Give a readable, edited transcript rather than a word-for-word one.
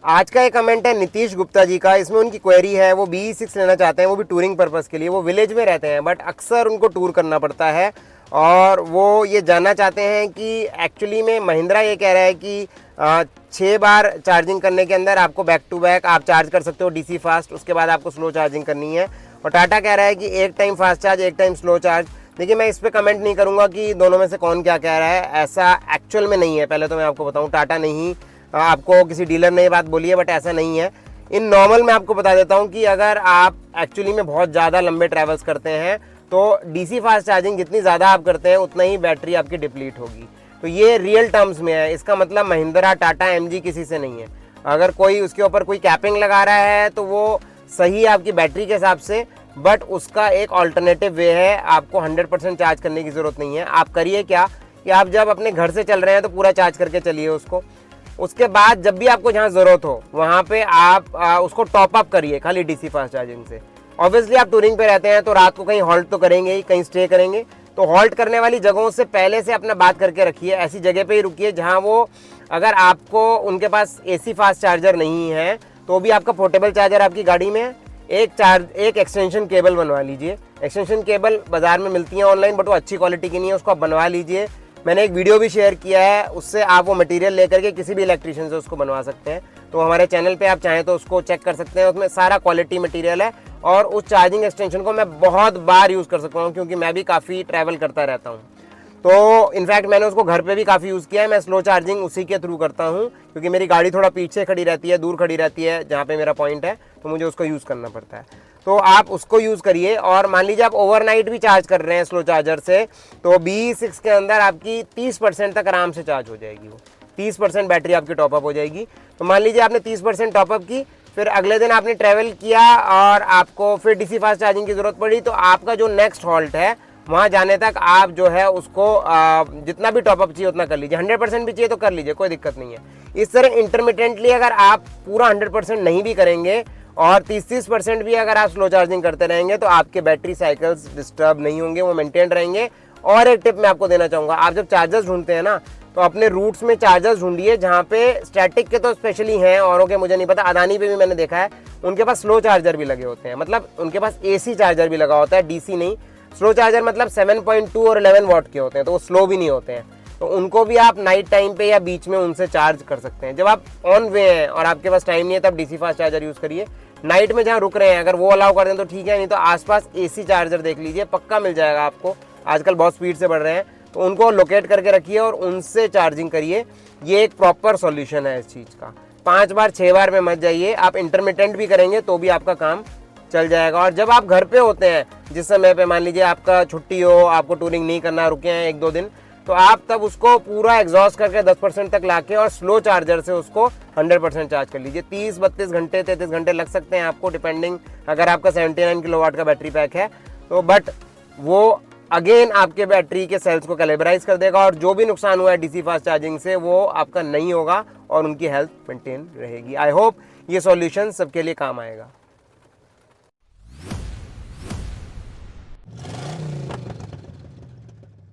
आज का एक कमेंट है नीतीश गुप्ता जी का, इसमें उनकी क्वेरी है, वो BE6 लेना चाहते हैं, वो भी टूरिंग पर्पस के लिए। वो विलेज में रहते हैं बट अक्सर उनको टूर करना पड़ता है और वो ये जानना चाहते हैं कि एक्चुअली में महिंद्रा ये कह रहा है कि 6 बार चार्जिंग करने के अंदर आपको बैक टू बैक आप चार्ज कर सकते हो DC फास्ट, उसके बाद आपको स्लो चार्जिंग करनी है। और टाटा कह रहा है कि एक टाइम फास्ट चार्ज एक टाइम स्लो चार्ज। देखिए मैं इस पर कमेंट नहीं करूँगा कि दोनों में से कौन क्या कह रहा है, ऐसा एक्चुअल में नहीं है। पहले तो मैं आपको बताऊँ, टाटा नहीं, आपको किसी डीलर ने ये बात बोली है बट ऐसा नहीं है। इन नॉर्मल मैं आपको बता देता हूँ कि अगर आप एक्चुअली में बहुत ज़्यादा लंबे ट्रैवल्स करते हैं तो DC फास्ट चार्जिंग जितनी ज़्यादा आप करते हैं उतना ही बैटरी आपकी डिप्लीट होगी। तो ये रियल टर्म्स में है, इसका मतलब महिंद्रा, टाटा, MG किसी से नहीं है। अगर कोई उसके ऊपर कोई कैपिंग लगा रहा है तो वो सही है आपकी बैटरी के हिसाब से, बट उसका एक ऑल्टरनेटिव वे है। आपको 100% चार्ज करने की ज़रूरत नहीं है। आप करिए क्या कि आप जब अपने घर से चल रहे हैं तो पूरा चार्ज करके चलिए उसको। उसके बाद जब भी आपको जहाँ ज़रूरत हो वहाँ पे आप उसको टॉप अप करिए खाली DC फास्ट चार्जिंग से। ऑब्वियसली आप टूरिंग पे रहते हैं तो रात को कहीं हॉल्ट तो करेंगे ही, कहीं स्टे करेंगे, तो हॉल्ट करने वाली जगहों से पहले से अपना बात करके रखिए। ऐसी जगह पे ही रुकिए जहाँ वो, अगर आपको उनके पास AC फास्ट चार्जर नहीं है तो भी आपका पोर्टेबल चार्जर आपकी गाड़ी में है, एक एक्सटेंशन केबल बनवा लीजिए। एक्सटेंशन केबल बाज़ार में मिलती हैं ऑनलाइन बट वो अच्छी क्वालिटी की नहीं है, उसको आप बनवा लीजिए। मैंने एक वीडियो भी शेयर किया है, उससे आप वो मटेरियल लेकर के किसी भी इलेक्ट्रिशियन से उसको बनवा सकते हैं। तो हमारे चैनल पे आप चाहें तो उसको चेक कर सकते हैं, उसमें सारा क्वालिटी मटेरियल है। और उस चार्जिंग एक्सटेंशन को मैं बहुत बार यूज़ कर सकता हूँ क्योंकि मैं भी काफ़ी ट्रैवल करता रहता हूँ। तो इनफैक्ट मैंने उसको घर पे भी काफ़ी यूज़ किया है। मैं स्लो चार्जिंग उसी के थ्रू करता हूँ क्योंकि मेरी गाड़ी थोड़ा पीछे खड़ी रहती है, दूर खड़ी रहती है जहाँ पे मेरा पॉइंट है, तो मुझे उसको यूज़ करना पड़ता है। तो आप उसको यूज़ करिए। और मान लीजिए आप ओवरनाइट भी चार्ज कर रहे हैं स्लो चार्जर से, तो BE6 के अंदर आपकी 30% तक आराम से चार्ज हो जाएगी। वो 30% बैटरी आपकी टॉपअप हो जाएगी। तो मान लीजिए आपने 30% टॉपअप की, फिर अगले दिन आपने ट्रैवल किया और आपको फिर DC फास्ट चार्जिंग की ज़रूरत पड़ी, तो आपका जो नेक्स्ट हॉल्ट है वहाँ जाने तक आप जो है उसको जितना भी टॉपअप चाहिए उतना कर लीजिए। 100% भी चाहिए तो कर लीजिए, कोई दिक्कत नहीं है। इस तरह इंटरमिटेंटली अगर आप पूरा 100% नहीं भी करेंगे और 30% भी अगर आप स्लो चार्जिंग करते रहेंगे तो आपके बैटरी साइकिल्स डिस्टर्ब नहीं होंगे, वो मेंटेन रहेंगे। और एक टिप मैं आपको देना चाहूँगा, आप जब चार्जर्स ढूंढते हैं ना तो अपने रूट्स में चार्जर्स ढूंढिए जहाँ पे स्टैटिक के तो स्पेशली हैं, औरों के मुझे नहीं पता। अदानी पे भी मैंने देखा है उनके पास स्लो चार्जर भी लगे होते हैं, मतलब उनके पास AC चार्जर भी लगा होता है, DC नहीं। स्लो चार्जर मतलब 7.2 और 11 वाट के होते हैं, तो वो स्लो भी नहीं होते हैं। तो उनको भी आप नाइट टाइम पे या बीच में उनसे चार्ज कर सकते हैं। जब आप ऑन वे हैं और आपके पास टाइम नहीं है तब DC फास्ट चार्जर यूज़ करिए। नाइट में जहाँ रुक रहे हैं अगर वो अलाउ कर दें तो ठीक है, नहीं तो आसपास AC चार्जर देख लीजिए, पक्का मिल जाएगा आपको। आजकल बहुत स्पीड से बढ़ रहे हैं, तो उनको लोकेट करके रखिए और उनसे चार्जिंग करिए। ये एक प्रॉपर सॉल्यूशन है इस चीज़ का। 5 बार 6 बार में मत जाइए, आप इंटरमिटेंट भी करेंगे तो भी आपका काम चल जाएगा। और जब आप घर पे होते हैं, जिस समय पे मान लीजिए आपका छुट्टी हो, आपको टूरिंग नहीं करना, रुके हैं 1-2 दिन, तो आप तब उसको पूरा एग्जॉस्ट करके 10% तक लाके और स्लो चार्जर से उसको 100% चार्ज कर लीजिए। 30-32 घंटे 33 घंटे लग सकते हैं आपको, डिपेंडिंग अगर आपका 79 किलोवाट का बैटरी पैक है तो। बट वो अगेन आपके बैटरी के सेल्स को कैलिब्राइज कर देगा और जो भी नुकसान हुआ है DC फास्ट चार्जिंग से वो आपका नहीं होगा और उनकी हेल्थ मेंटेन रहेगी। आई होप ये सॉल्यूशन सबके लिए काम आएगा।